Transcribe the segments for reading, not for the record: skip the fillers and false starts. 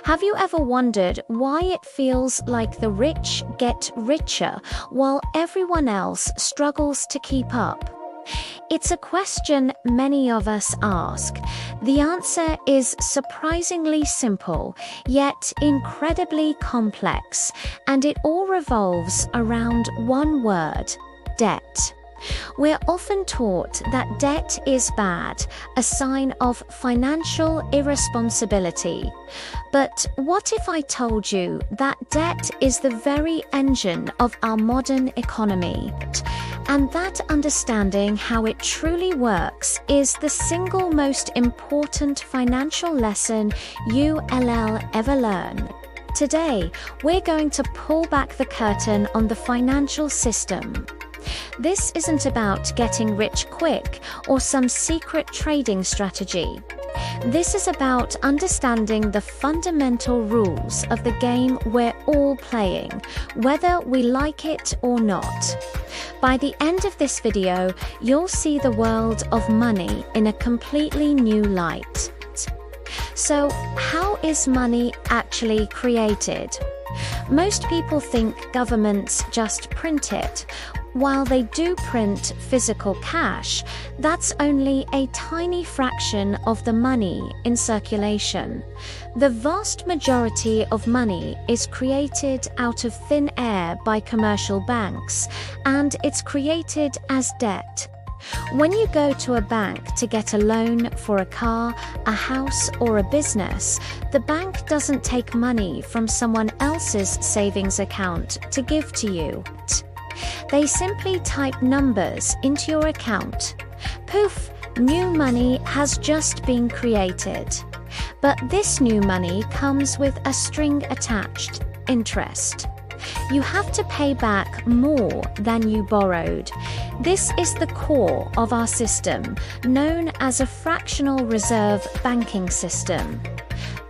Have you ever wondered why it feels like the rich get richer while everyone else struggles to keep up? It's a question many of us ask. The answer is surprisingly simple, yet incredibly complex, and it all revolves around one word: debt. We're often taught that debt is bad, a sign of financial irresponsibility. But what if I told you that debt is the very engine of our modern economy? And that understanding how it truly works is the single most important financial lesson you'll ever learn. Today, we're going to pull back the curtain on the financial system. This isn't about getting rich quick or some secret trading strategy. This is about understanding the fundamental rules of the game we're all playing, whether we like it or not. By the end of this video, you'll see the world of money in a completely new light. So, how is money actually created? Most people think governments just print it. While they do print physical cash, that's only a tiny fraction of the money in circulation. The vast majority of money is created out of thin air by commercial banks, and it's created as debt. When you go to a bank to get a loan for a car, a house, or a business, the bank doesn't take money from someone else's savings account to give to you. They simply type numbers into your account. Poof, new money has just been created. But this new money comes with a string attached: interest. You have to pay back more than you borrowed. This is the core of our system, known as a fractional reserve banking system.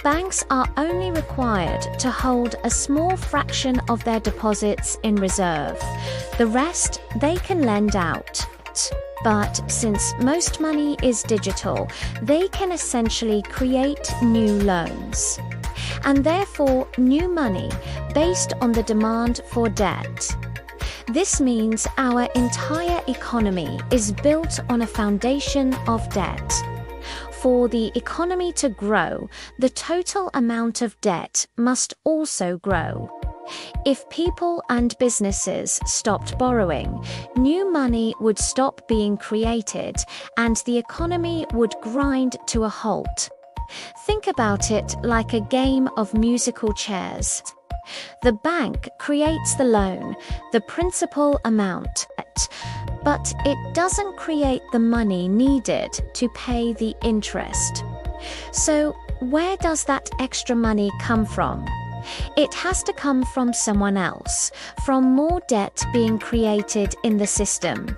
Banks are only required to hold a small fraction of their deposits in reserve. The rest they can lend out. But since most money is digital, they can essentially create new loans, and therefore new money based on the demand for debt. This means our entire economy is built on a foundation of debt. For the economy to grow, the total amount of debt must also grow. If people and businesses stopped borrowing, new money would stop being created, and the economy would grind to a halt. Think about it like a game of musical chairs. The bank creates the loan, the principal amount, but it doesn't create the money needed to pay the interest. So, where does that extra money come from? It has to come from someone else, from more debt being created in the system.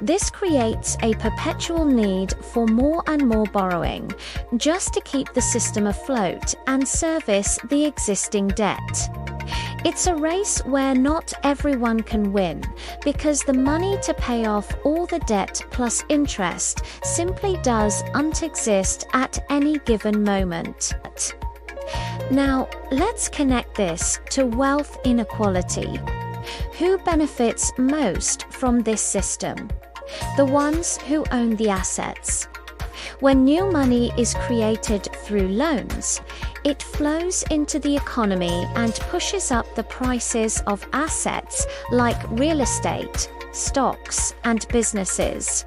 This creates a perpetual need for more and more borrowing, just to keep the system afloat and service the existing debt. It's a race where not everyone can win, because the money to pay off all the debt plus interest simply doesn't exist at any given moment. Now, let's connect this to wealth inequality. Who benefits most from this system? The ones who own the assets. When new money is created through loans, it flows into the economy and pushes up the prices of assets like real estate, stocks, and businesses.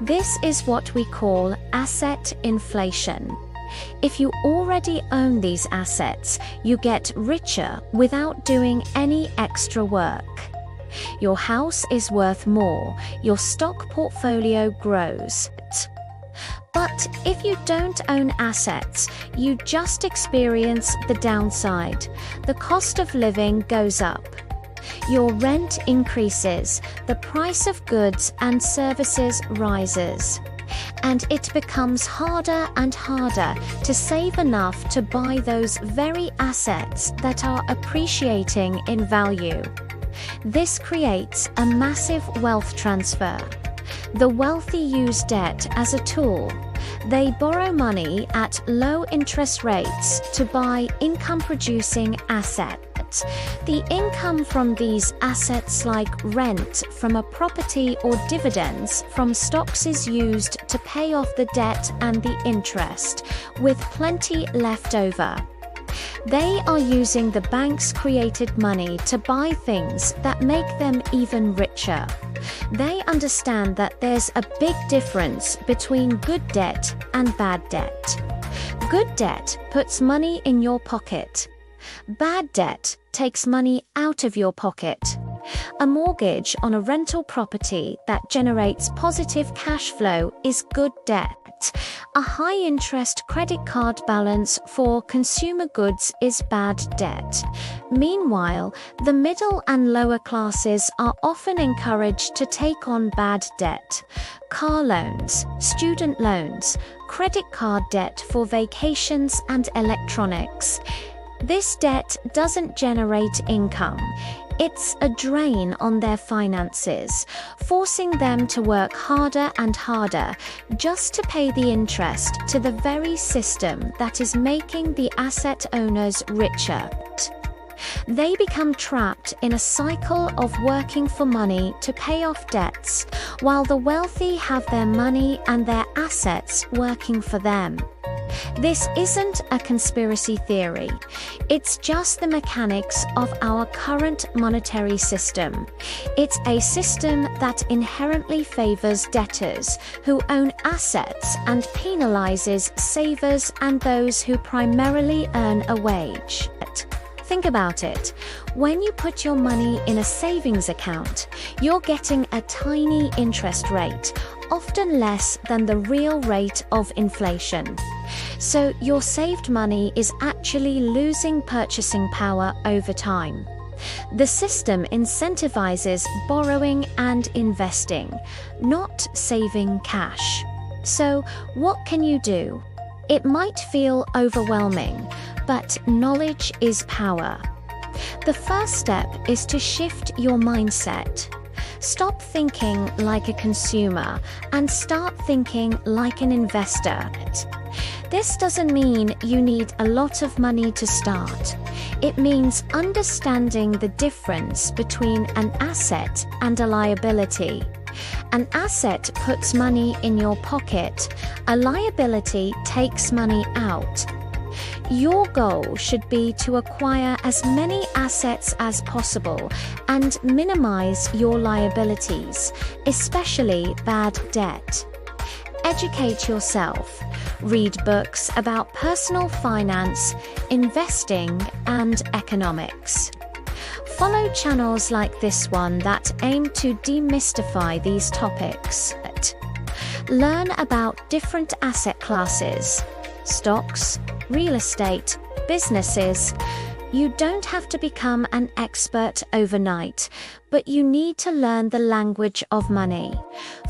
This is what we call asset inflation. If you already own these assets, you get richer without doing any extra work. Your house is worth more, your stock portfolio grows. But if you don't own assets, you just experience the downside. The cost of living goes up. Your rent increases, the price of goods and services rises. And it becomes harder and harder to save enough to buy those very assets that are appreciating in value. This creates a massive wealth transfer. The wealthy use debt as a tool. They borrow money at low interest rates to buy income-producing assets. The income from these assets, like rent from a property or dividends from stocks, is used to pay off the debt and the interest, with plenty left over. They are using the bank's created money to buy things that make them even richer. They understand that there's a big difference between good debt and bad debt. Good debt puts money in your pocket. Bad debt takes money out of your pocket. A mortgage on a rental property that generates positive cash flow is good debt. A high-interest credit card balance for consumer goods is bad debt. Meanwhile, the middle and lower classes are often encouraged to take on bad debt. Car loans, student loans, credit card debt for vacations and electronics. This debt doesn't generate income. It's a drain on their finances, forcing them to work harder and harder just to pay the interest to the very system that is making the asset owners richer. They become trapped in a cycle of working for money to pay off debts, while the wealthy have their money and their assets working for them. This isn't a conspiracy theory. It's just the mechanics of our current monetary system. It's a system that inherently favors debtors who own assets and penalizes savers and those who primarily earn a wage. Think about it. When you put your money in a savings account, you're getting a tiny interest rate, often less than the real rate of inflation. So your saved money is actually losing purchasing power over time. The system incentivizes borrowing and investing, not saving cash. So what can you do? It might feel overwhelming, but knowledge is power. The first step is to shift your mindset. Stop thinking like a consumer and start thinking like an investor. This doesn't mean you need a lot of money to start. It means understanding the difference between an asset and a liability. An asset puts money in your pocket. A liability takes money out. Your goal should be to acquire as many assets as possible and minimize your liabilities, especially bad debt. Educate yourself. Read books about personal finance, investing, and economics. Follow channels like this one that aim to demystify these topics. Learn about different asset classes, stocks, real estate, businesses. You don't have to become an expert overnight, but you need to learn the language of money.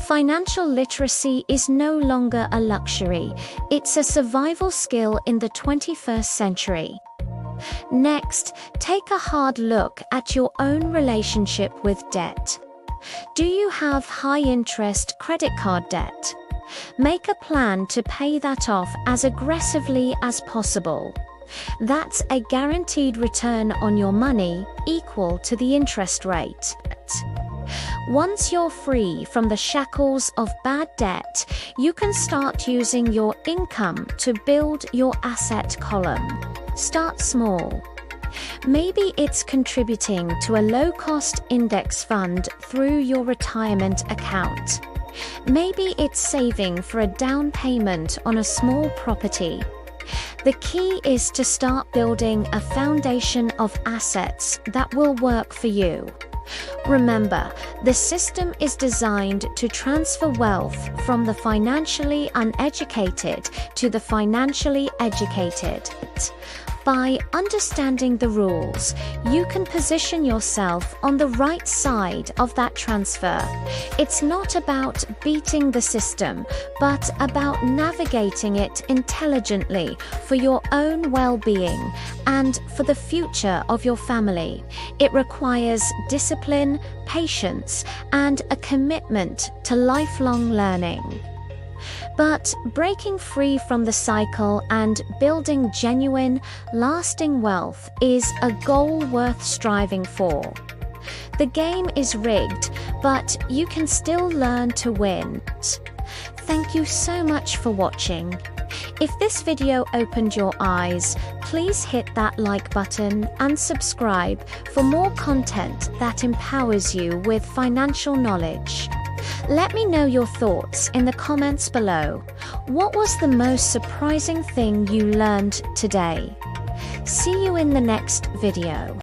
Financial literacy is no longer a luxury. It's a survival skill in the 21st century. Next, take a hard look at your own relationship with debt. Do you have high-interest credit card debt? Make a plan to pay that off as aggressively as possible. That's a guaranteed return on your money equal to the interest rate. Once you're free from the shackles of bad debt, you can start using your income to build your asset column. Start small. Maybe it's contributing to a low-cost index fund through your retirement account. Maybe it's saving for a down payment on a small property. The key is to start building a foundation of assets that will work for you. Remember, the system is designed to transfer wealth from the financially uneducated to the financially educated. By understanding the rules, you can position yourself on the right side of that transfer. It's not about beating the system, but about navigating it intelligently for your own well-being and for the future of your family. It requires discipline, patience, and a commitment to lifelong learning. But breaking free from the cycle and building genuine, lasting wealth is a goal worth striving for. The game is rigged, but you can still learn to win. Thank you so much for watching. If this video opened your eyes, please hit that like button and subscribe for more content that empowers you with financial knowledge. Let me know your thoughts in the comments below. What was the most surprising thing you learned today? See you in the next video.